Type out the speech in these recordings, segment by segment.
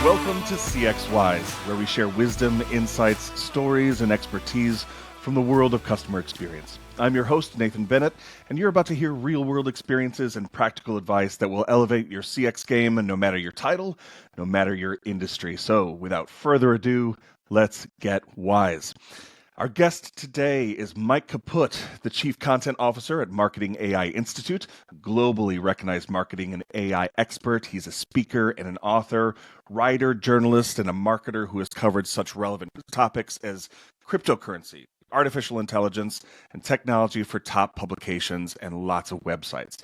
Welcome to CXWise, where we share wisdom, insights, stories, and expertise from the world of customer experience. I'm your host, Nathan Bennett, and you're about to hear real-world experiences and practical advice that will elevate your CX game, no matter your title, no matter your industry. So, without further ado, let's get wise. Our guest today is Mike Kaput, the Chief Content Officer at Marketing AI Institute, a globally recognized marketing and AI expert. He's a speaker and an author, writer, journalist, and a marketer who has covered such relevant topics as cryptocurrency, artificial intelligence, and technology for top publications and lots of websites.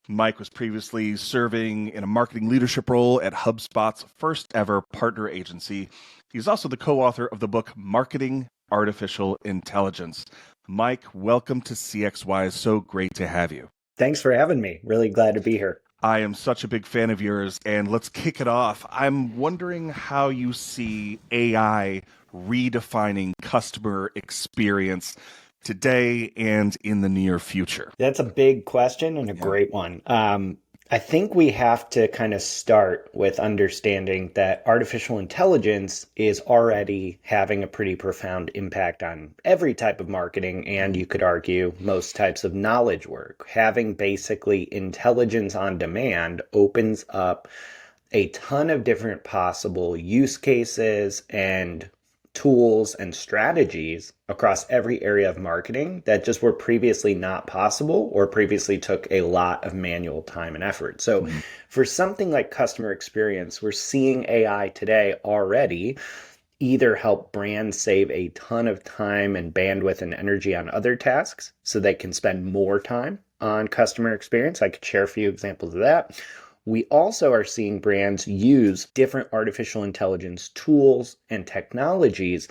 Mike was previously serving in a marketing leadership role at HubSpot's first ever partner agency. He's also the co-author of the book Marketing Artificial Intelligence. Mike, welcome to CXWise. So great to have you. Thanks for having me. Really glad to be here. I am such a big fan of yours, and let's kick it off. I'm wondering how you see AI redefining customer experience today and in the near future. That's a big question and a great one. I think we have to kind of start with understanding that artificial intelligence is already having a pretty profound impact on every type of marketing, and you could argue most types of knowledge work. Having basically intelligence on demand opens up a ton of different possible use cases and tools and strategies across every area of marketing that just were previously not possible or previously took a lot of manual time and effort. So for something like customer experience, we're seeing AI today already either help brands save a ton of time and bandwidth and energy on other tasks so they can spend more time on customer experience. I could share a few examples of that. We also are seeing brands use different artificial intelligence tools and technologies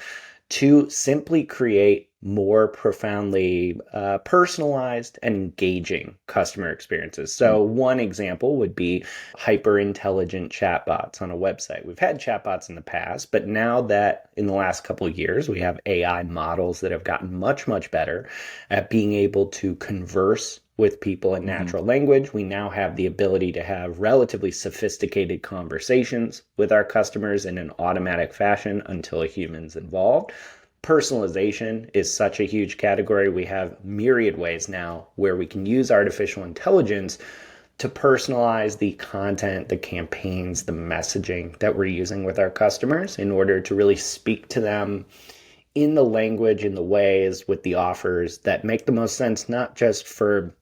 to simply create more profoundly personalized and engaging customer experiences. So one example would be hyper-intelligent chatbots on a website. We've had chatbots in the past, but now that in the last couple of years, we have AI models that have gotten much, much better at being able to converse with people in natural language. We now have the ability to have relatively sophisticated conversations with our customers in an automatic fashion until a human's involved. Personalization is such a huge category. We have myriad ways now where we can use artificial intelligence to personalize the content, the campaigns, the messaging that we're using with our customers in order to really speak to them in the language, in the ways, with the offers that make the most sense, not just for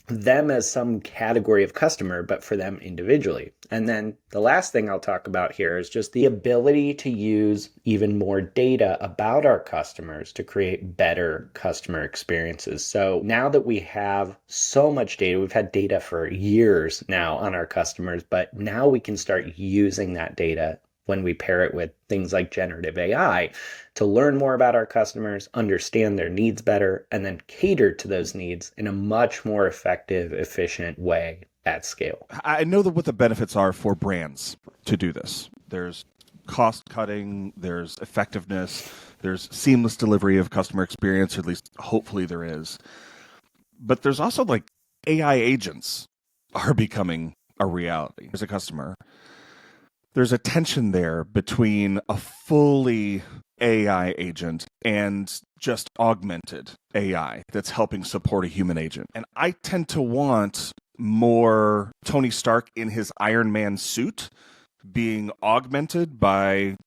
them as some category of customer, but for them individually. And then the last thing I'll talk about here is just the ability to use even more data about our customers to create better customer experiences. So now that we have so much data, we've had data for years now on our customers, but now we can start using that data when we pair it with things like generative AI to learn more about our customers, understand their needs better, and then cater to those needs in a much more effective, efficient way at scale. I know that what the benefits are for brands to do this. There's cost cutting, there's effectiveness, there's seamless delivery of customer experience, or at least hopefully there is. But there's also like AI agents are becoming a reality. As a customer, there's a tension there between a fully AI agent and just augmented AI that's helping support a human agent. And I tend to want more Tony Stark in his Iron Man suit being augmented by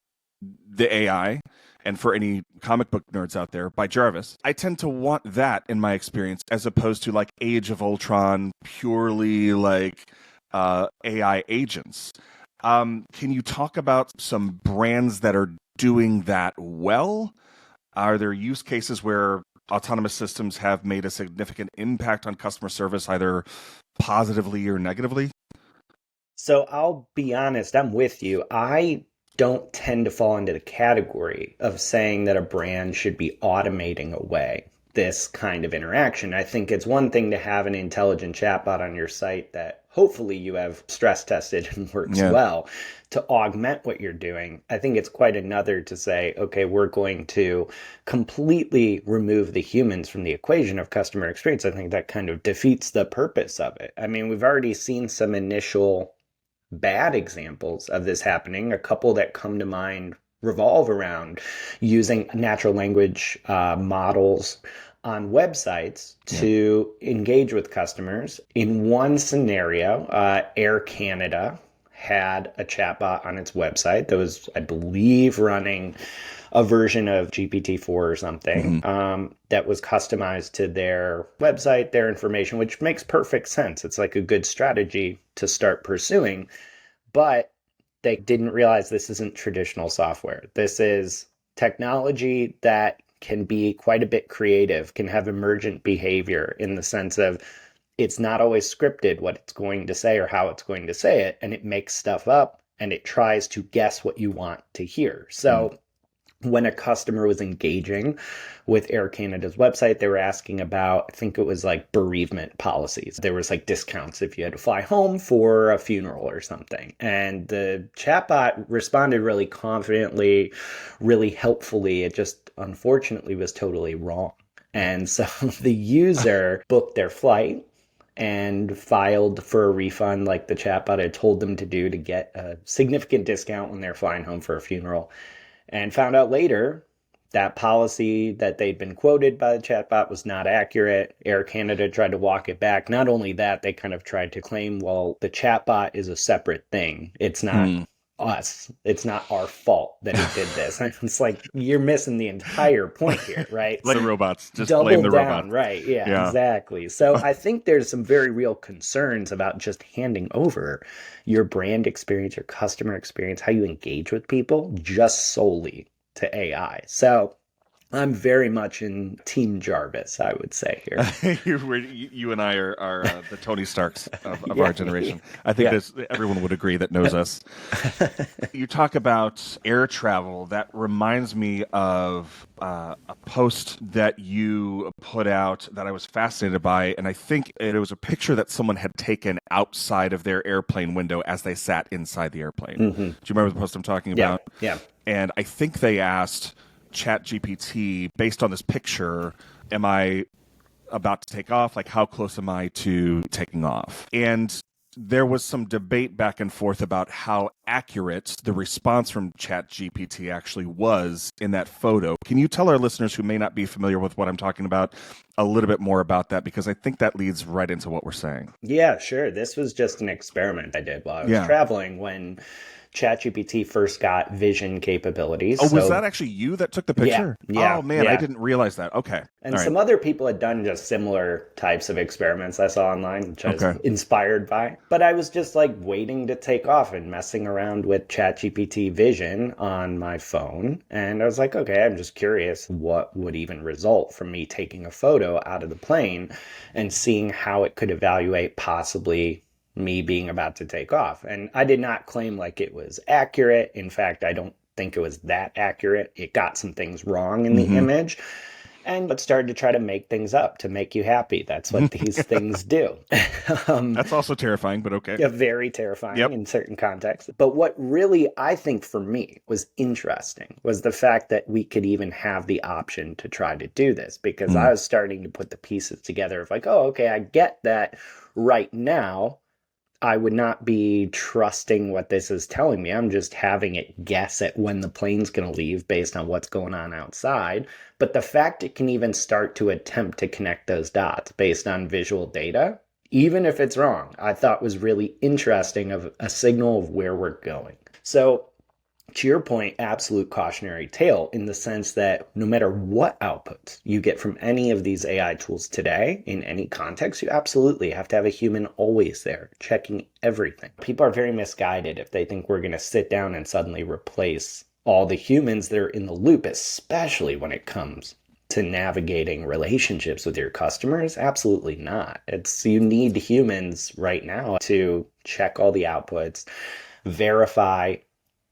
the AI, and for any comic book nerds out there, by Jarvis. I tend to want that in my experience as opposed to like Age of Ultron, purely like AI agents. Can you talk about some brands that are doing that well? Are there use cases where autonomous systems have made a significant impact on customer service, either positively or negatively? So I'll be honest, I'm with you. I don't tend to fall into the category of saying that a brand should be automating away this kind of interaction. I think it's one thing to have an intelligent chatbot on your site that hopefully you have stress tested and works well to augment what you're doing. I think it's quite another to say, okay, we're going to completely remove the humans from the equation of customer experience. I think that kind of defeats the purpose of it. I mean, we've already seen some initial bad examples of this happening. A couple that come to mind revolve around using natural language models on websites to engage with customers. In one scenario, Air Canada had a chatbot on its website that was, I believe, running a version of GPT-4 or something that was customized to their website, their information, which makes perfect sense. It's like a good strategy to start pursuing. But they didn't realize this isn't traditional software. This is technology that can be quite a bit creative, can have emergent behavior in the sense of it's not always scripted what it's going to say or how it's going to say it, and it makes stuff up and it tries to guess what you want to hear. So when a customer was engaging with Air Canada's website, they were asking about, I think it was like bereavement policies. There was like discounts if you had to fly home for a funeral or something. And the chatbot responded really confidently, really helpfully. It just unfortunately was totally wrong. And so the user booked their flight and filed for a refund like the chatbot had told them to do to get a significant discount when they're flying home for a funeral, and found out later that policy that they'd been quoted by the chatbot was not accurate. Air Canada tried to walk it back. Not only that, they kind of tried to claim, well, the chatbot is a separate thing. It's not us. It's not our fault that it did this. And it's like, you're missing the entire point here, right? Like the robots. Just Double blame the down, robots. right? Yeah, exactly. So I think there's some very real concerns about just handing over your brand experience, your customer experience, how you engage with people just solely to AI. So I'm very much in Team Jarvis, I would say here. You and I are the Tony Starks of our generation. I think everyone would agree that knows us. You talk about air travel. That reminds me of a post that you put out that I was fascinated by, and I think it was a picture that someone had taken outside of their airplane window as they sat inside the airplane. Do you remember the post I'm talking about? Yeah. And I think they asked ChatGPT, based on this picture, am I about to take off? Like, how close am I to taking off? And there was some debate back and forth about how accurate the response from ChatGPT actually was in that photo. Can you tell our listeners who may not be familiar with what I'm talking about a little bit more about that? Because I think that leads right into what we're saying. Yeah, sure. This was just an experiment I did while I was traveling when ChatGPT first got vision capabilities. Oh, was that actually you that took the picture? Yeah. Oh, man, I didn't realize that. Okay. And some other people had done just similar types of experiments I saw online, which I was inspired by. But I was just like waiting to take off and messing around with ChatGPT Vision on my phone. And I was like, okay, I'm just curious what would even result from me taking a photo out of the plane and seeing how it could evaluate possibly me being about to take off. And I did not claim like it was accurate. In fact, I don't think it was that accurate. It got some things wrong in the image. And it started to try to make things up to make you happy. That's what these things do. That's also terrifying, but okay. Yeah, very terrifying in certain contexts. But what really, I think for me, was interesting was the fact that we could even have the option to try to do this, because I was starting to put the pieces together of like, oh, okay, I get that right now. I would not be trusting what this is telling me. I'm just having it guess at when the plane's going to leave based on what's going on outside. But the fact it can even start to attempt to connect those dots based on visual data, even if it's wrong, I thought was really interesting, of a signal of where we're going. So to your point, absolute cautionary tale in the sense that no matter what outputs you get from any of these AI tools today, in any context, you absolutely have to have a human always there, checking everything. People are very misguided if they think we're going to sit down and suddenly replace all the humans that are in the loop, especially when it comes to navigating relationships with your customers. Absolutely not. You need humans right now to check all the outputs, verify,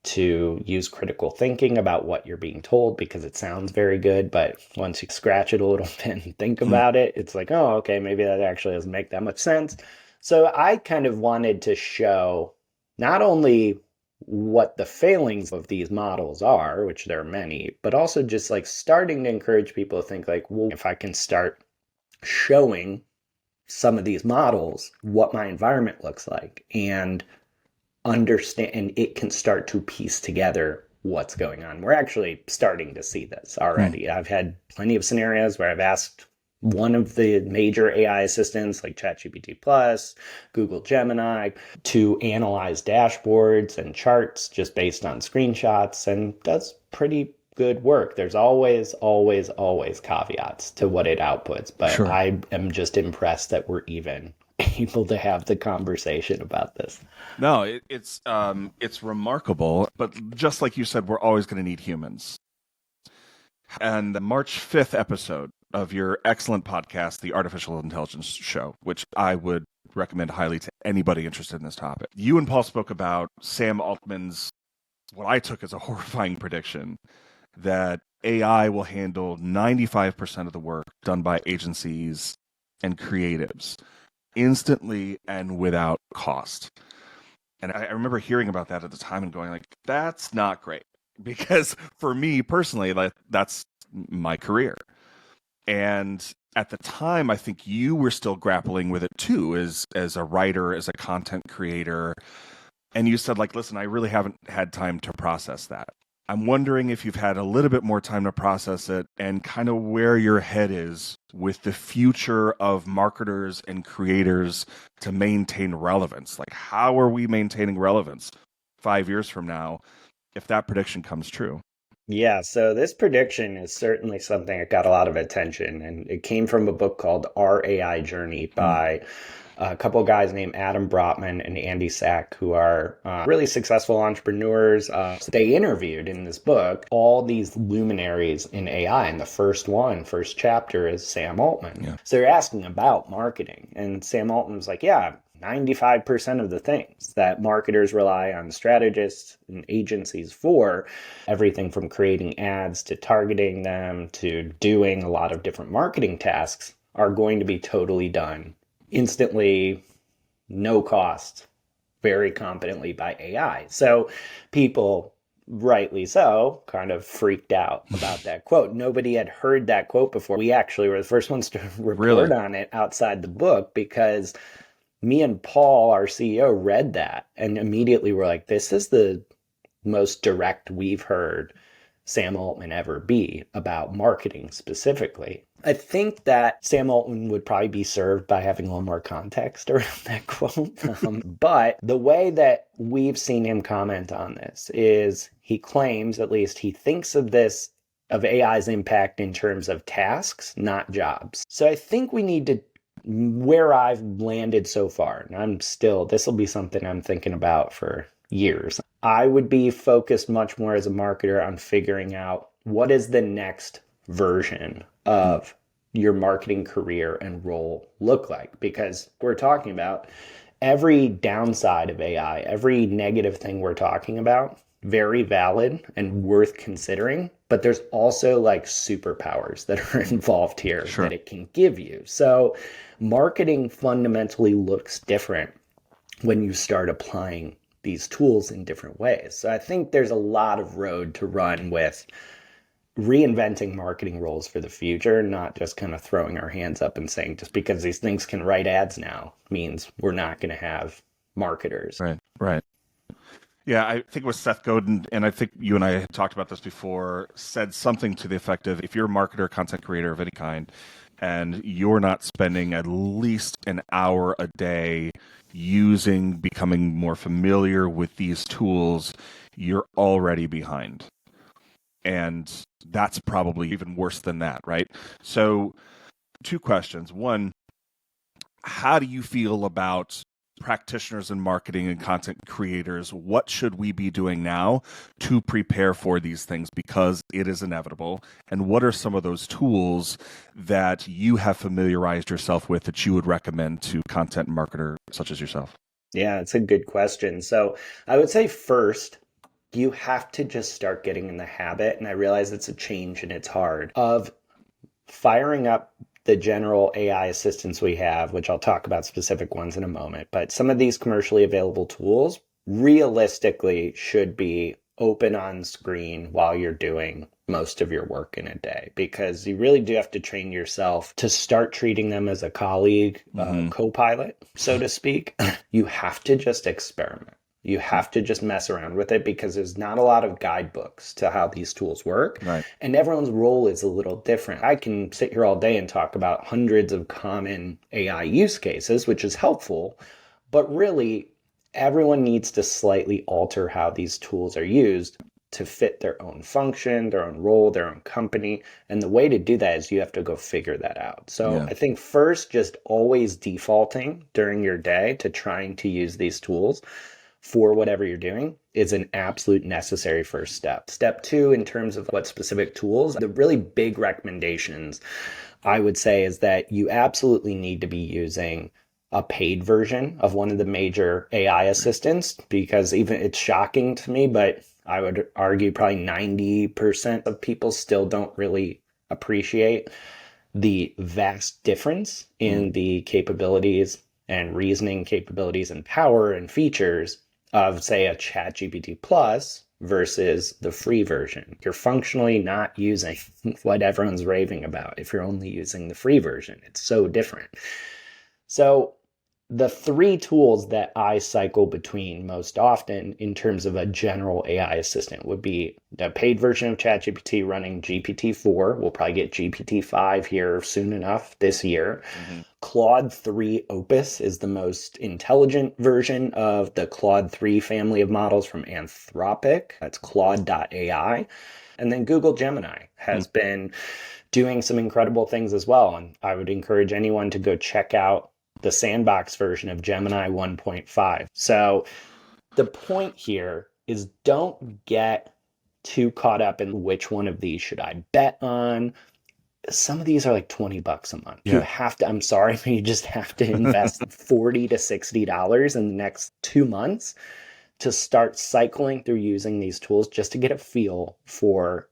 to use critical thinking about what you're being told, because it sounds very good, but once you scratch it a little bit and think about it, it's like, oh, okay, maybe that actually doesn't make that much sense. So I kind of wanted to show not only what the failings of these models are, which there are many, but also just like starting to encourage people to think like, well, if I can start showing some of these models what my environment looks like and understand, and it can start to piece together what's going on. We're actually starting to see this already. I've had plenty of scenarios where I've asked one of the major AI assistants like ChatGPT-4, Google Gemini, to analyze dashboards and charts just based on screenshots, and does pretty good work. There's always, always, always caveats to what it outputs, but Sure. I am just impressed that we're even able to have the conversation about this. No, it's remarkable, but just like you said, we're always going to need humans. And the March 5th episode of your excellent podcast, the Artificial Intelligence Show, which I would recommend highly to anybody interested in this topic. You and Paul spoke about Sam Altman's, what I took as a horrifying prediction, that AI will handle 95% of the work done by agencies and creatives instantly and without cost. And I remember hearing about that at the time and going like, that's not great. Because for me personally, that's my career. And at the time, I think you were still grappling with it too, as a writer, as a content creator. And you said, like, listen, I really haven't had time to process that. I'm wondering if you've had a little bit more time to process it and kind of where your head is with the future of marketers and creators to maintain relevance. Like, how are we maintaining relevance 5 years from now if that prediction comes true? Yeah, so this prediction is certainly something that got a lot of attention, and it came from a book called Our AI Journey by a couple of guys named Adam Brotman and Andy Sack, who are really successful entrepreneurs. So they interviewed in this book all these luminaries in AI, and the first chapter is Sam Altman. Yeah. So they're asking about marketing, and Sam Altman was like, yeah, 95% of the things that marketers rely on strategists and agencies for, everything from creating ads to targeting them to doing a lot of different marketing tasks, are going to be totally done instantly, no cost, very competently by AI. So people, rightly so, kind of freaked out about that quote. Nobody had heard that quote before. We actually were the first ones to report on it outside the book, because me and Paul, our CEO, read that and immediately were like, this is the most direct we've heard Sam Altman ever be about marketing specifically. I think that Sam Altman would probably be served by having a little more context around that quote. But the way that we've seen him comment on this is he claims, at least he thinks of this, of AI's impact in terms of tasks, not jobs. So I think we need to, where I've landed so far, and this will be something I'm thinking about for years. I would be focused much more as a marketer on figuring out what is the next version of your marketing career and role look like, because we're talking about every downside of AI, every negative thing we're talking about, very valid and worth considering, but there's also like superpowers that are involved here that it can give you. So marketing fundamentally looks different when you start applying these tools in different ways. So I think there's a lot of road to run with reinventing marketing roles for the future, not just kind of throwing our hands up and saying just because these things can write ads now means we're not going to have marketers. Right. Yeah, I think it was Seth Godin, and I think you and I had talked about this before, said something to the effect of, if you're a marketer, content creator of any kind, and you're not spending at least an hour a day becoming more familiar with these tools, you're already behind. And that's probably even worse than that, right? So, two questions. One, how do you feel about practitioners in marketing and content creators? What should we be doing now to prepare for these things, because it is inevitable? And what are some of those tools that you have familiarized yourself with that you would recommend to content marketer such as yourself? Yeah, it's a good question. So I would say first, you have to just start getting in the habit, and I realize it's a change and it's hard, of firing up the general AI assistants we have, which I'll talk about specific ones in a moment. But some of these commercially available tools realistically should be open on screen while you're doing most of your work in a day, because you really do have to train yourself to start treating them as a colleague, co-pilot, so to speak. You have to just experiment. You have to just mess around with it because there's not a lot of guidebooks to how these tools work. Right. And everyone's role is a little different. I can sit here all day and talk about hundreds of common AI use cases, which is helpful, but really everyone needs to slightly alter how these tools are used to fit their own function, their own role, their own company. And the way to do that is you have to go figure that out. So I think first, just always defaulting during your day to trying to use these tools for whatever you're doing is an absolute necessary first step. Step two, in terms of what specific tools, the really big recommendations I would say is that you absolutely need to be using a paid version of one of the major AI assistants, because even it's shocking to me, but I would argue probably 90% of people still don't really appreciate the vast difference in the capabilities and reasoning capabilities and power and features of, say, a ChatGPT Plus versus the free version. You're functionally not using what everyone's raving about if you're only using the free version. It's so different. So the three tools that I cycle between most often in terms of a general AI assistant would be the paid version of ChatGPT running GPT-4. We'll probably get GPT-5 here soon enough this year. Claude 3 Opus is the most intelligent version of the Claude 3 family of models from Anthropic. That's Claude.ai. And then Google Gemini has been doing some incredible things as well. And I would encourage anyone to go check out the sandbox version of Gemini 1.5. So the point here is don't get too caught up in which one of these should I bet on. Some of these are like $20 a month. You have to, I'm sorry, but you just have to invest $40 to $60 in the next 2 months to start cycling through using these tools just to get a feel for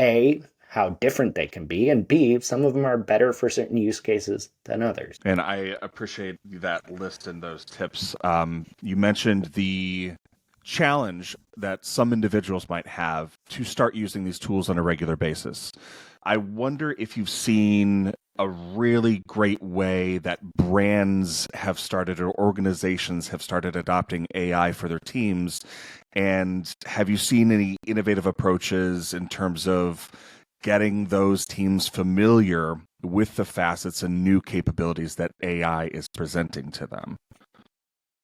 A, how different they can be, and B, some of them are better for certain use cases than others. And I appreciate that list and those tips. You mentioned the challenge that some individuals might have to start using these tools on a regular basis. I wonder if you've seen a really great way that brands have started or organizations have started adopting AI for their teams. And have you seen any innovative approaches in terms of getting those teams familiar with the facets and new capabilities that AI is presenting to them?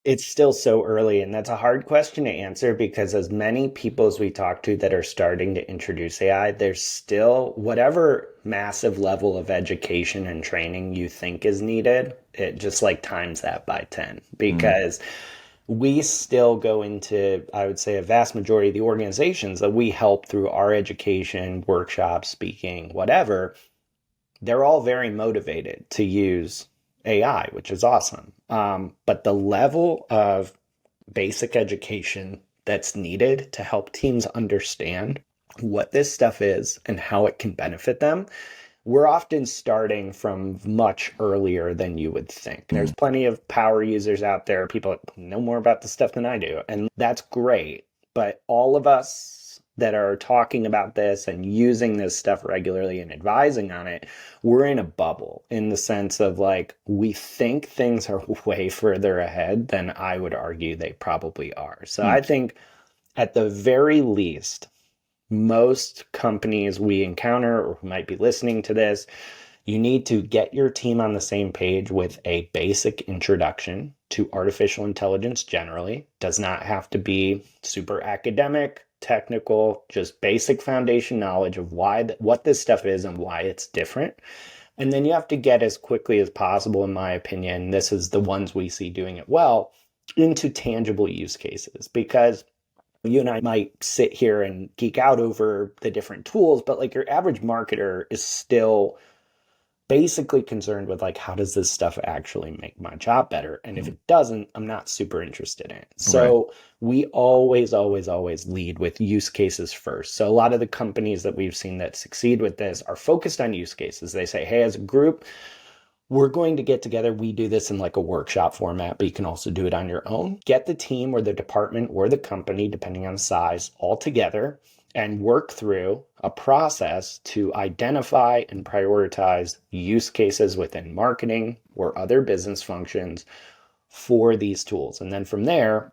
It's still so early, and that's a hard question to answer because as many people as we talk to that are starting to introduce AI, there's still whatever massive level of education and training you think is needed, it just like times that by 10 because we still go into, I would say, a vast majority of the organizations that we help through our education, workshops, speaking, whatever, they're all very motivated to use AI, which is awesome. But the level of basic education that's needed to help teams understand what this stuff is and how it can benefit them, we're often starting from much earlier than you would think. There's plenty of power users out there, people that know more about this stuff than I do, and that's great. But all of us that are talking about this and using this stuff regularly and advising on it, we're in a bubble in the sense of like, we think things are way further ahead than I would argue they probably are. So I think at the very least, most companies we encounter or who might be listening to this, you need to get your team on the same page with a basic introduction to artificial intelligence generally. Does not have to be super academic, technical, just basic foundation knowledge of what this stuff is and why it's different. And then you have to get as quickly as possible, in my opinion, this is the ones we see doing it well, into tangible use cases. Because you and I might sit here and geek out over the different tools, but like your average marketer is still basically concerned with like, how does this stuff actually make my job better? And if it doesn't, I'm not super interested in it. So we always lead with use cases first. So a lot of the companies that we've seen that succeed with this are focused on use cases. They say, hey, as a group, we're going to get together. We do this in like a workshop format, but you can also do it on your own. Get the team or the department or the company, depending on the size, all together and work through a process to identify and prioritize use cases within marketing or other business functions for these tools. And then from there,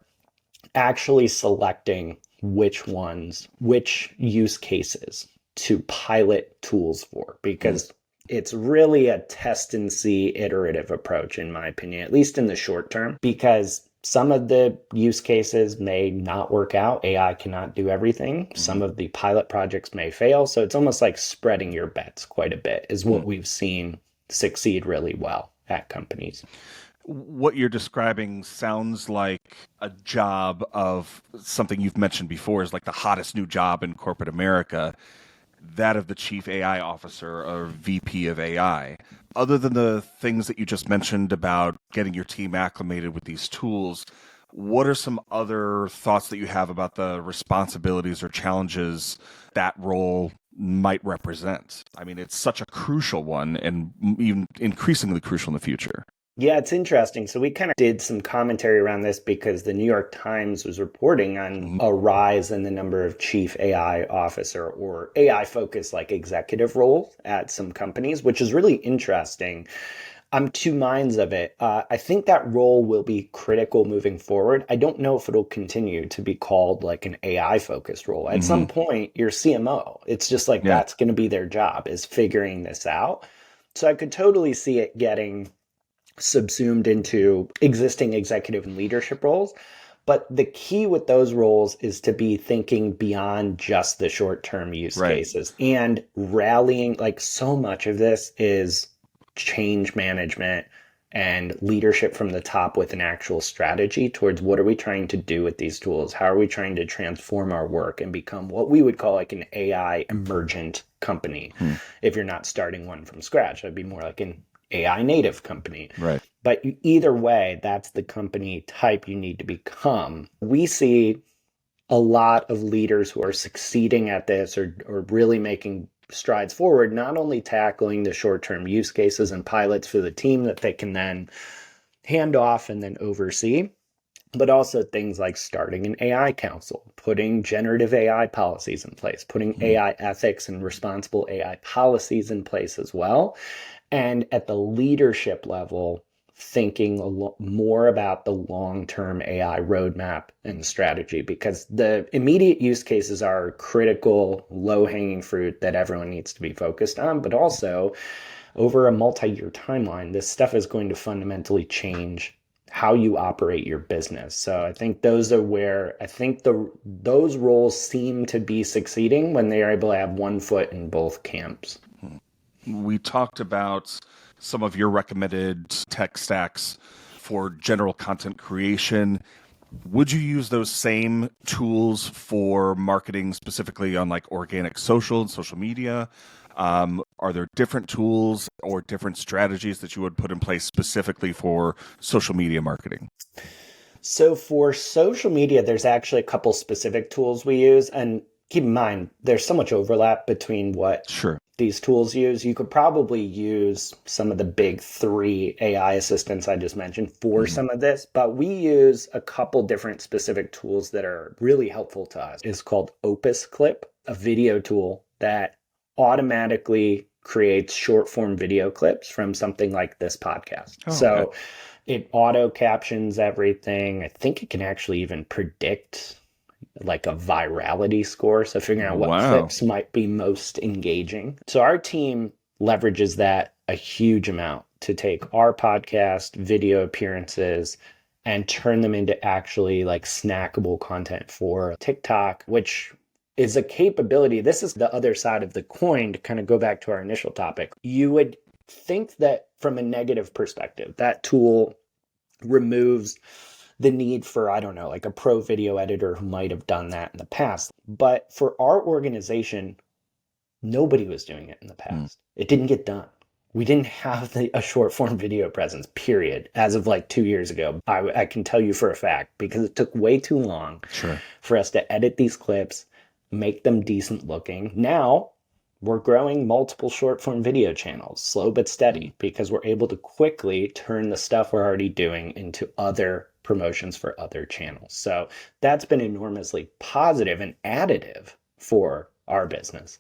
actually selecting which use cases to pilot tools for, because it's really a test and see iterative approach, in my opinion, at least in the short term, because some of the use cases may not work out. AI cannot do everything. Some of the pilot projects may fail. So it's almost like spreading your bets quite a bit is what we've seen succeed really well at companies. What you're describing sounds like a job of something you've mentioned before is like the hottest new job in corporate America, that of the chief AI officer or VP of AI. Other than the things that you just mentioned about getting your team acclimated with these tools, what are some other thoughts that you have about the responsibilities or challenges that role might represent? I mean, it's such a crucial one and even increasingly crucial in the future. Yeah, it's interesting. So we kind of did some commentary around this because the New York Times was reporting on a rise in the number of chief AI officer or AI focused like executive role at some companies, which is really interesting. I'm two minds of it. I think that role will be critical moving forward. I don't know if it'll continue to be called like an AI focused role. At some point, your CMO, it's just like Yeah. that's going to be their job is figuring this out. So I could totally see it getting subsumed into existing executive and leadership roles. But the key with those roles is to be thinking beyond just the short term use Right. cases and rallying. Like so much of this is change management and leadership from the top with an actual strategy towards what are we trying to do with these tools? How are we trying to transform our work and become what we would call like an AI emergent company? If you're not starting one from scratch, that'd be more like an AI native company. Right. But either way, that's the company type you need to become. We see a lot of leaders who are succeeding at this or really making strides forward, not only tackling the short-term use cases and pilots for the team that they can then hand off and then oversee, but also things like starting an AI council, putting generative AI policies in place, putting AI ethics and responsible AI policies in place as well. And at the leadership level, thinking more about the long-term AI roadmap and strategy, because the immediate use cases are critical, low-hanging fruit that everyone needs to be focused on, but also over a multi-year timeline, this stuff is going to fundamentally change how you operate your business. So I think those are where I think those roles seem to be succeeding when they are able to have one foot in both camps. We talked about some of your recommended tech stacks for general content creation. Would you use those same tools for marketing specifically on like organic social and social media? Are there different tools or different strategies that you would put in place specifically for social media marketing? So for social media, there's actually a couple specific tools we use. And keep in mind, there's so much overlap between what Sure. these tools use. You could probably use some of the big three AI assistants I just mentioned for some of this, but we use a couple different specific tools that are really helpful to us. It's called Opus Clip, a video tool that automatically creates short form video clips from something like this podcast. So it auto captions everything. I think it can actually even predict like a virality score. So figuring out what clips might be most engaging. So our team leverages that a huge amount to take our podcast video appearances and turn them into actually like snackable content for TikTok, which is a capability. This is the other side of the coin to kind of go back to our initial topic. You would think that from a negative perspective, that tool removes the need for, I don't know, like a pro video editor who might have done that in the past. But for our organization, nobody was doing it in the past. It didn't get done. We didn't have a short form video presence, period, as of like 2 years ago. I can tell you for a fact, because it took way too long for us to edit these clips, make them decent looking. Now we're growing multiple short form video channels, slow but steady, because we're able to quickly turn the stuff we're already doing into other promotions for other channels. So that's been enormously positive and additive for our business.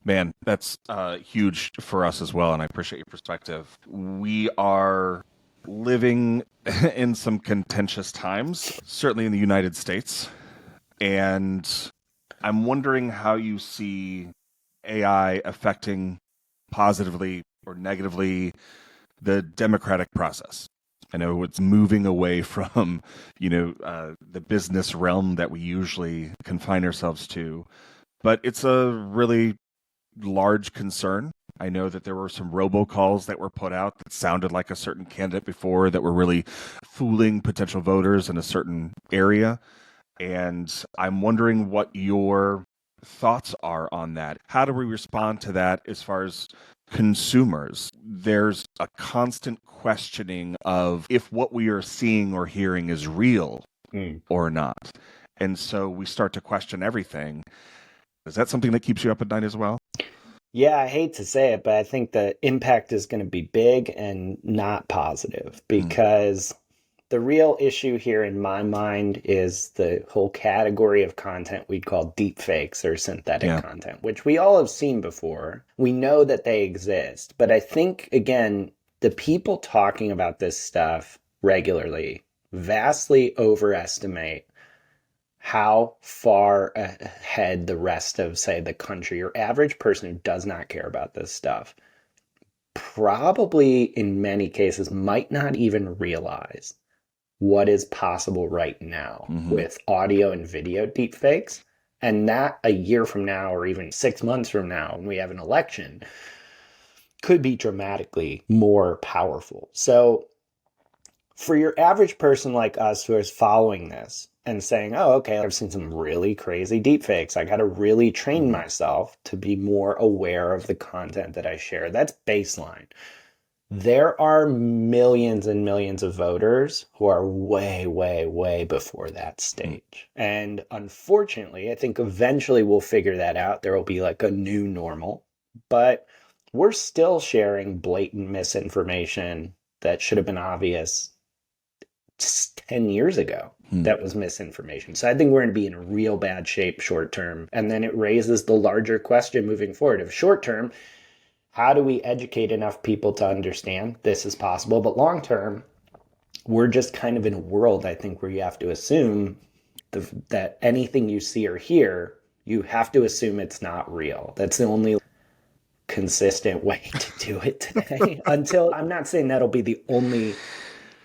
Man, that's huge for us as well, and I appreciate your perspective. We are living in some contentious times, certainly in the United States. And I'm wondering how you see AI affecting positively or negatively the democratic process. I know it's moving away from, the business realm that we usually confine ourselves to, but it's a really large concern. I know that there were some robocalls that were put out that sounded like a certain candidate before that were really fooling potential voters in a certain area. And I'm wondering what your thoughts are on that. How do we respond to that as far as consumers? There's a constant questioning of if what we are seeing or hearing is real or not. And so we start to question everything. Is that something that keeps you up at night as well? Yeah, I hate to say it, but I think the impact is going to be big and not positive because the real issue here in my mind is the whole category of content we'd call deepfakes or synthetic content, which we all have seen before. We know that they exist, but I think, again, the people talking about this stuff regularly vastly overestimate how far ahead the rest of, say, the country, your average person who does not care about this stuff, probably in many cases might not even realize what is possible right now with audio and video deepfakes. And that a year from now, or even 6 months from now, when we have an election, could be dramatically more powerful. So for your average person like us who is following this and saying, oh, okay, I've seen some really crazy deepfakes. I got to really train myself to be more aware of the content that I share. That's baseline. There are millions and millions of voters who are way, way, way before that stage. And unfortunately, I think eventually we'll figure that out. There will be like a new normal, but we're still sharing blatant misinformation that should have been obvious 10 years ago. That was misinformation. So I think we're going to be in real bad shape short term. And then it raises the larger question moving forward of short term, how do we educate enough people to understand this is possible? But long term, we're just kind of in a world, I think, where you have to assume that anything you see or hear, you have to assume it's not real. That's the only consistent way to do it today. Until, I'm not saying that'll be the only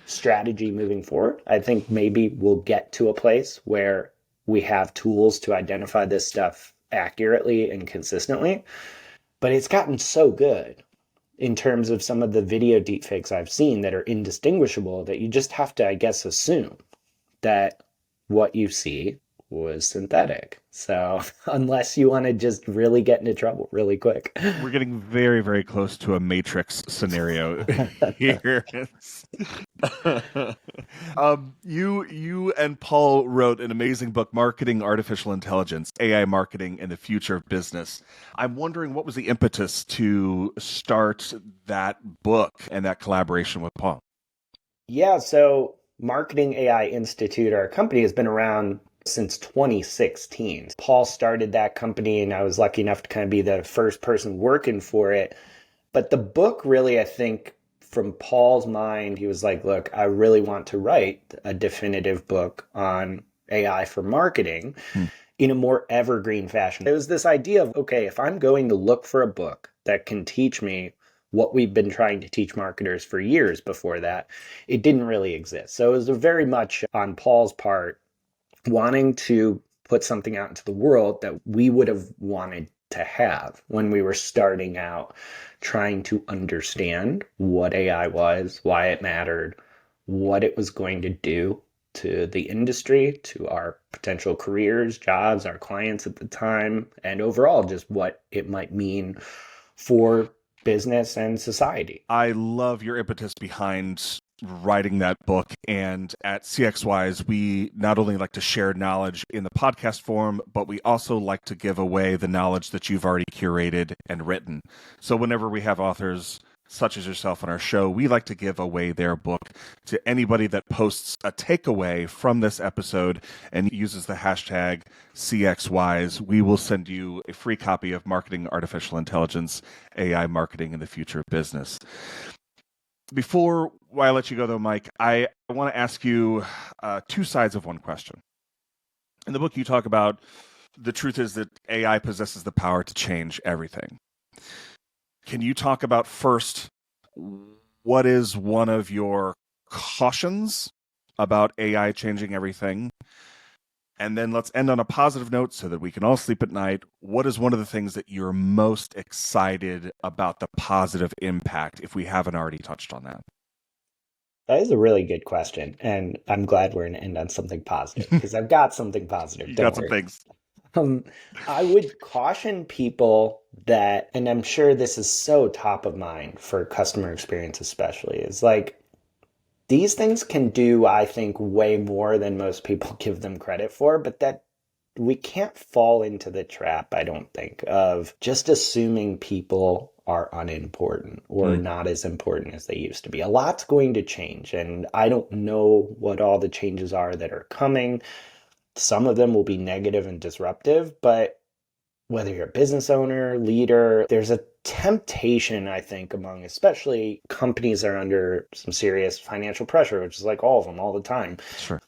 strategy moving forward. I think maybe we'll get to a place where we have tools to identify this stuff accurately and consistently. But it's gotten so good in terms of some of the video deepfakes I've seen that are indistinguishable that you just have to, I guess, assume that what you see was synthetic. So unless you want to just really get into trouble really quick. We're getting very, very close to a Matrix scenario here. You and Paul wrote an amazing book, Marketing Artificial Intelligence, AI Marketing and the Future of Business. I'm wondering what was the impetus to start that book and that collaboration with Paul? Yeah, so Marketing AI Institute, our company, has been around since 2016. Paul started that company and I was lucky enough to kind of be the first person working for it. But the book really, I think, from Paul's mind, he was like, look, I really want to write a definitive book on AI for marketing in a more evergreen fashion. There was this idea of, okay, if I'm going to look for a book that can teach me what we've been trying to teach marketers for years before that, it didn't really exist. So it was very much on Paul's part wanting to put something out into the world that we would have wanted to have when we were starting out trying to understand what AI was, why it mattered, what it was going to do to the industry, to our potential careers, jobs, our clients at the time, and overall just what it might mean for business and society. I love your impetus behind writing that book. And at CXWise, we not only like to share knowledge in the podcast form, but we also like to give away the knowledge that you've already curated and written. So whenever we have authors such as yourself on our show, we like to give away their book to anybody that posts a takeaway from this episode and uses the hashtag CXWise. We will send you a free copy of Marketing Artificial Intelligence, AI Marketing and the Future of Business. Before I let you go, though, Mike, I want to ask you two sides of one question. In the book, you talk about the truth is that AI possesses the power to change everything. Can you talk about first, what is one of your cautions about AI changing everything? And then let's end on a positive note so that we can all sleep at night. What is one of the things that you're most excited about the positive impact, if we haven't already touched on that? That is a really good question. And I'm glad we're going to end on something positive because I've got something positive. You Don't got some worry. things. I would caution people that, and I'm sure this is so top of mind for customer experience, especially, is like these things can do, I think, way more than most people give them credit for, but that we can't fall into the trap, I don't think, of just assuming people are unimportant or not as important as they used to be. A lot's going to change, and I don't know what all the changes are that are coming. Some of them will be negative and disruptive, but whether you're a business owner, leader, there's a temptation, I think, among especially companies that are under some serious financial pressure, which is like all of them all the time, Sure.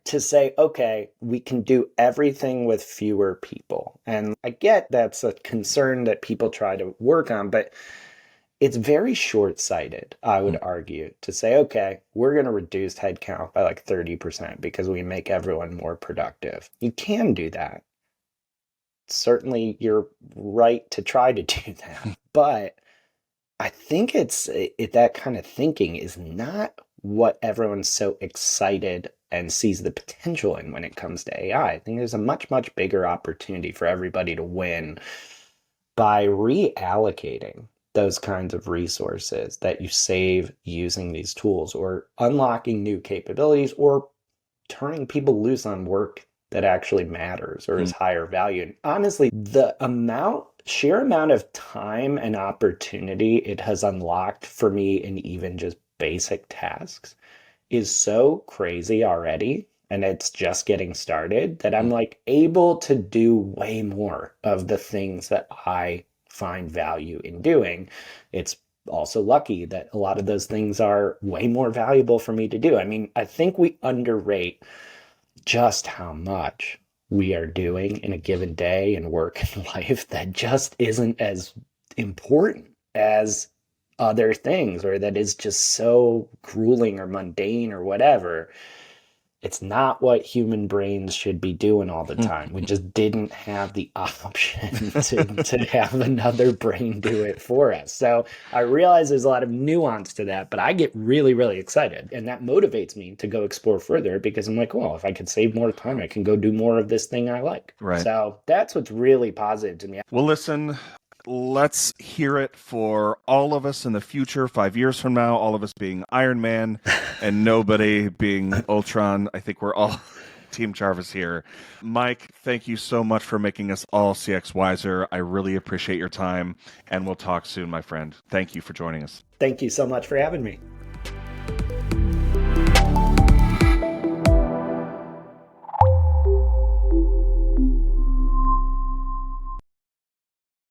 to say, okay, we can do everything with fewer people. And I get that's a concern that people try to work on, but it's very short-sighted, I would argue, to say, okay, we're going to reduce headcount by like 30% because we make everyone more productive. You can do that. Certainly, you're right to try to do that. But I think that kind of thinking is not what everyone's so excited and sees the potential in when it comes to AI. I think there's a much, much bigger opportunity for everybody to win by reallocating those kinds of resources that you save using these tools or unlocking new capabilities or turning people loose on work that actually matters or is higher value. And honestly, the sheer amount of time and opportunity it has unlocked for me in even just basic tasks is so crazy already. And it's just getting started that I'm like able to do way more of the things that I find value in doing. It's also lucky that a lot of those things are way more valuable for me to do. I mean, I think we underrate just how much we are doing in a given day and work and life that just isn't as important as other things, or that is just so grueling or mundane or whatever. It's not what human brains should be doing all the time. We just didn't have the option to have another brain do it for us. So I realize there's a lot of nuance to that, but I get really, really excited. And that motivates me to go explore further because I'm like, well, if I could save more time, I can go do more of this thing I like. Right. So that's what's really positive to me. Well, listen, let's hear it for all of us in the future, 5 years from now, all of us being Iron Man and nobody being Ultron. I think we're all Team Jarvis here. Mike, thank you so much for making us all CX wiser. I really appreciate your time, and we'll talk soon, my friend. Thank you for joining us. Thank you so much for having me.